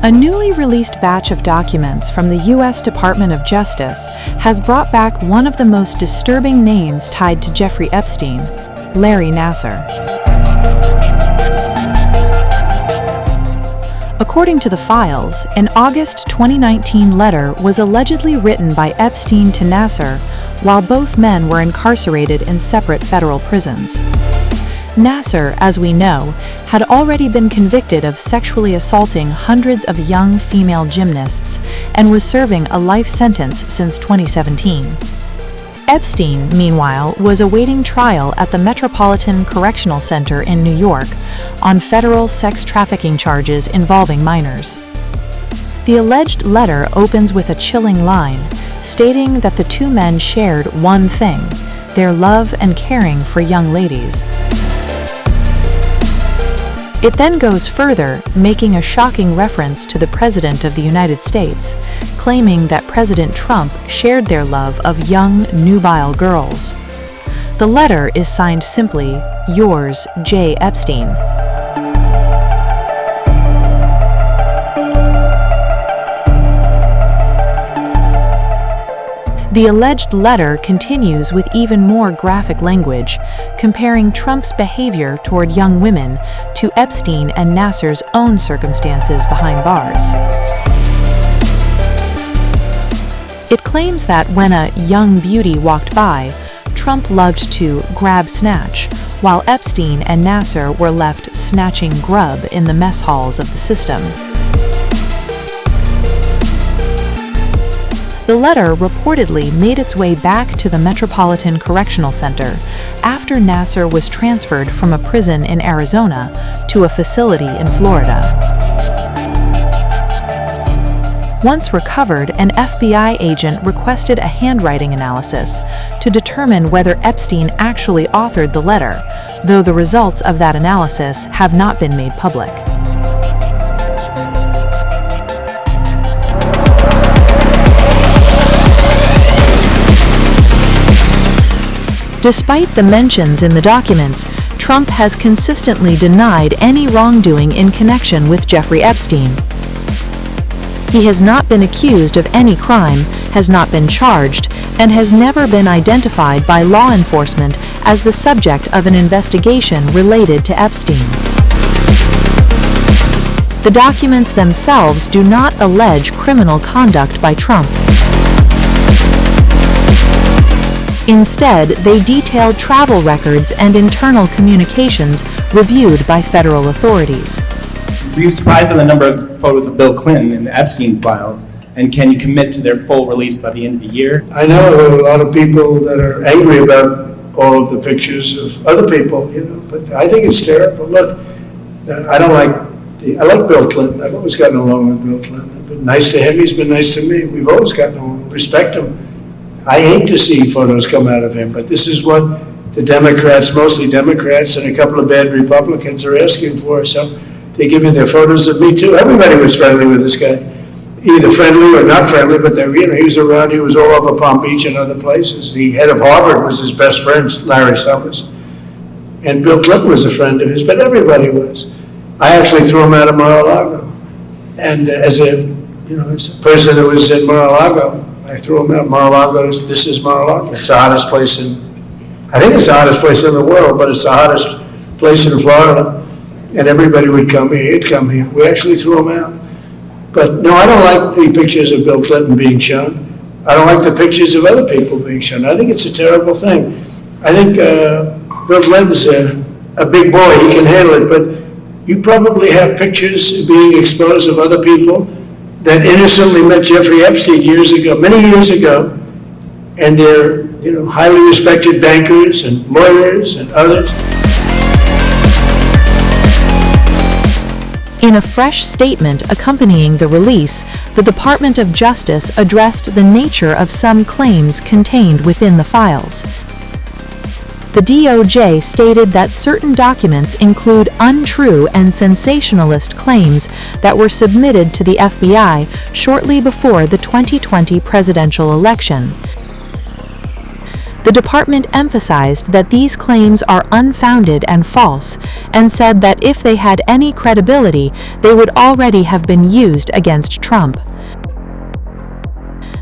A newly released batch of documents from the U.S. Department of Justice has brought back one of the most disturbing names tied to Jeffrey Epstein, Larry Nassar. According to the files, an August 2019 letter was allegedly written by Epstein to Nassar while both men were incarcerated in separate federal prisons. Nassar, as we know, had already been convicted of sexually assaulting hundreds of young female gymnasts and was serving a life sentence since 2017. Epstein, meanwhile, was awaiting trial at the Metropolitan Correctional Center in New York on federal sex trafficking charges involving minors. The alleged letter opens with a chilling line, stating that the two men shared one thing: their love and caring for young ladies. It then goes further, making a shocking reference to the President of the United States, claiming that President Trump shared their love of young, nubile girls. The letter is signed simply, "Yours, J. Epstein." The alleged letter continues with even more graphic language, comparing Trump's behavior toward young women to Epstein and Nassar's own circumstances behind bars. It claims that when a young beauty walked by, Trump loved to grab snatch, while Epstein and Nassar were left snatching grub in the mess halls of the system. The letter reportedly made its way back to the Metropolitan Correctional Center after Nassar was transferred from a prison in Arizona to a facility in Florida. Once recovered, an FBI agent requested a handwriting analysis to determine whether Epstein actually authored the letter, though the results of that analysis have not been made public. Despite the mentions in the documents, Trump has consistently denied any wrongdoing in connection with Jeffrey Epstein. He has not been accused of any crime, has not been charged, and has never been identified by law enforcement as the subject of an investigation related to Epstein. The documents themselves do not allege criminal conduct by Trump. Instead, they detailed travel records and internal communications reviewed by federal authorities. Were you surprised by the number of photos of Bill Clinton in the Epstein files? And can you commit to their full release by the end of the year? I know there are a lot of people that are angry about all of the pictures of other people, but I think it's terrible. Look, I like Bill Clinton. I've always gotten along with Bill Clinton. I've been nice to him, he's been nice to me. We've always gotten along, respect him. I hate to see photos come out of him, but this is what the Democrats, mostly Democrats, and a couple of bad Republicans are asking for. So they give me their photos of me too. Everybody was friendly with this guy, either friendly or not friendly, but he was around. He was all over Palm Beach and other places. The head of Harvard was his best friend, Larry Nassar, and Bill Clinton was a friend of his. But everybody was. I actually threw him out of Mar-a-Lago, and as a person who was in Mar-a-Lago, I threw him out. Mar-a-Lago, this is Mar-a-Lago. It's the hottest place I think it's the hottest place in the world, but it's the hottest place in Florida. And everybody would come here, he'd come here. We actually threw him out. But no, I don't like the pictures of Bill Clinton being shown. I don't like the pictures of other people being shown. I think it's a terrible thing. I think Bill Clinton's a big boy, he can handle it, but you probably have pictures being exposed of other people that innocently met Jeffrey Epstein many years ago, and they're highly respected bankers and lawyers and others. In a fresh statement accompanying the release, the Department of Justice addressed the nature of some claims contained within the files. The DOJ stated that certain documents include untrue and sensationalist claims that were submitted to the FBI shortly before the 2020 presidential election. The department emphasized that these claims are unfounded and false, and said that if they had any credibility, they would already have been used against Trump.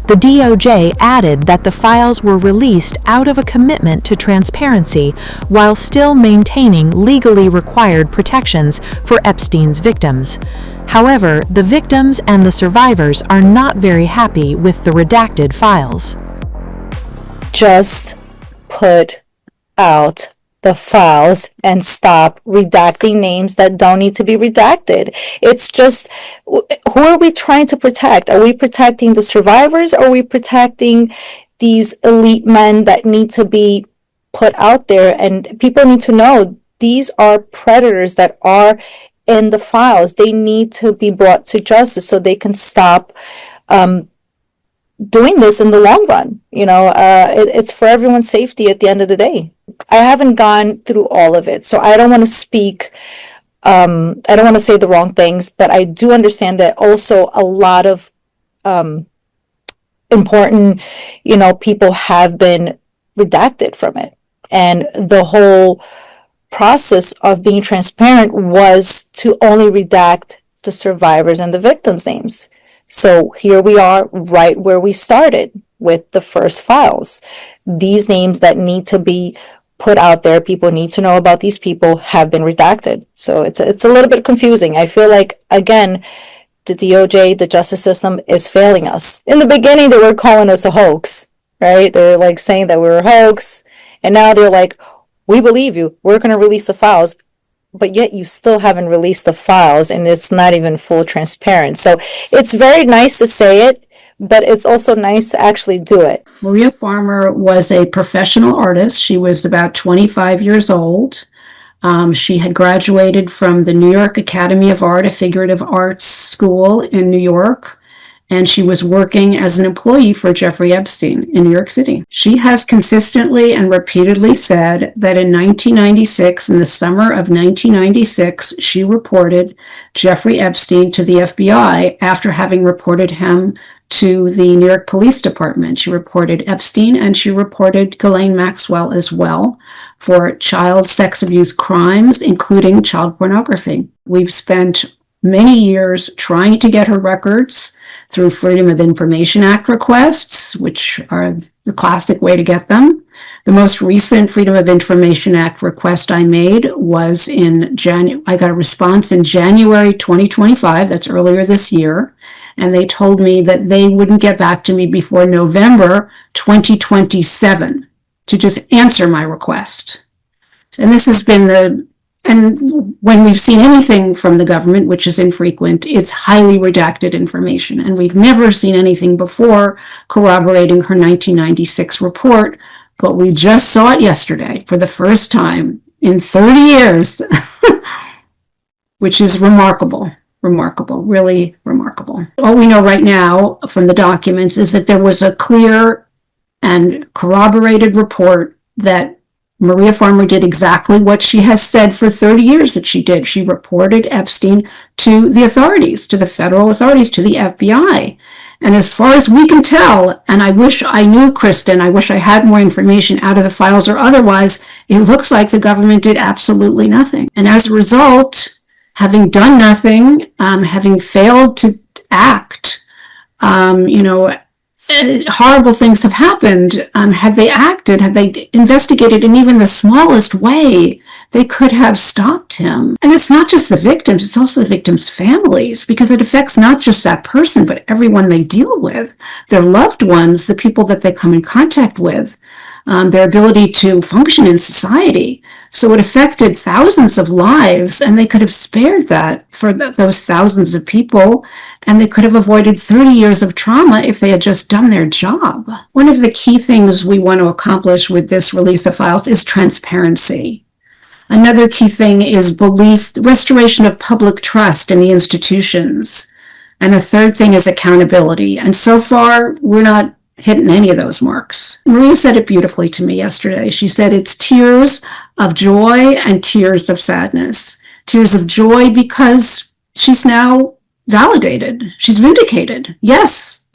The DOJ added that the files were released out of a commitment to transparency while still maintaining legally required protections for Epstein's victims. However, the victims and the survivors are not very happy with the redacted files. Just put out the files and stop redacting names that don't need to be redacted. It's just, who are we trying to protect? Are we protecting the survivors, or are we protecting these elite men that need to be put out there? And people need to know these are predators that are in the files. They need to be brought to justice so they can stop doing this in the long run. It's for everyone's safety at the end of the day. I haven't gone through all of it, so I don't want to speak, I don't want to say the wrong things, but I do understand that also a lot of important, people have been redacted from it. And the whole process of being transparent was to only redact the survivors and the victims' names. So here we are right where we started with the first files. These names that need to be put out there, people need to know about these people, have been redacted. So it's a little bit confusing. I feel like, again, the DOJ, the justice system, is failing us. In the beginning, they were calling us a hoax, right? They were saying that we were a hoax. And now they're like, we believe you. We're going to release the files. But yet you still haven't released the files, and it's not even full transparent. So it's very nice to say it, but it's also nice to actually do it. Maria Farmer was a professional artist. She was about 25 years old. She had graduated from the New York Academy of Art, a figurative arts school in New York, and she was working as an employee for Jeffrey Epstein in New York City. She has consistently and repeatedly said that in 1996, in the summer of 1996, she reported Jeffrey Epstein to the FBI after having reported him to the New York Police Department. She reported Epstein, and she reported Ghislaine Maxwell as well for child sex abuse crimes, including child pornography. We've spent many years trying to get her records through Freedom of Information Act requests, which are the classic way to get them. The most recent Freedom of Information Act request I made was in January. I got a response in January 2025, that's earlier this year, and they told me that they wouldn't get back to me before November 2027 to just answer my request. And this has been and when we've seen anything from the government, which is infrequent, it's highly redacted information. And we've never seen anything before corroborating her 1996 report, but we just saw it yesterday for the first time in 30 years, which is remarkable, really remarkable. All we know right now from the documents is that there was a clear and corroborated report that Maria Farmer did exactly what she has said for 30 years that she did. She reported Epstein to the authorities, to the federal authorities, to the FBI. And as far as we can tell, and I wish I knew, Kristen, I wish I had more information out of the files or otherwise, it looks like the government did absolutely nothing. And as a result, having done nothing, having failed to act, horrible things have happened. Had they acted, had they investigated in even the smallest way, they could have stopped him. And it's not just the victims, it's also the victims' families, because it affects not just that person, but everyone they deal with, their loved ones, the people that they come in contact with, their ability to function in society. So it affected thousands of lives, and they could have spared that for those thousands of people, and they could have avoided 30 years of trauma if they had just done their job. One of the key things we want to accomplish with this release of files is transparency. Another key thing is belief, restoration of public trust in the institutions. And a third thing is accountability. And so far, we're not hitting any of those marks. Maria said it beautifully to me yesterday. She said it's tears of joy and tears of sadness. Tears of joy because she's now validated. She's vindicated. Yes,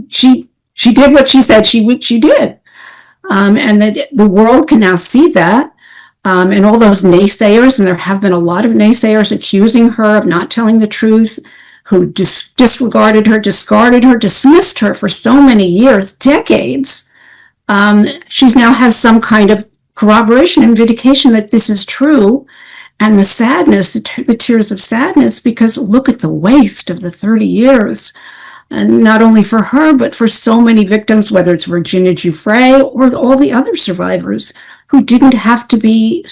she did what she said she did. and that the world can now see that. And all those naysayers, and there have been a lot of naysayers accusing her of not telling the truth, who disregarded her, discarded her, dismissed her for so many years, decades. She's now has some kind of corroboration and vindication that this is true. And the sadness, the tears of sadness, because look at the waste of the 30 years. And not only for her, but for so many victims, whether it's Virginia Giuffre or all the other survivors who didn't have to be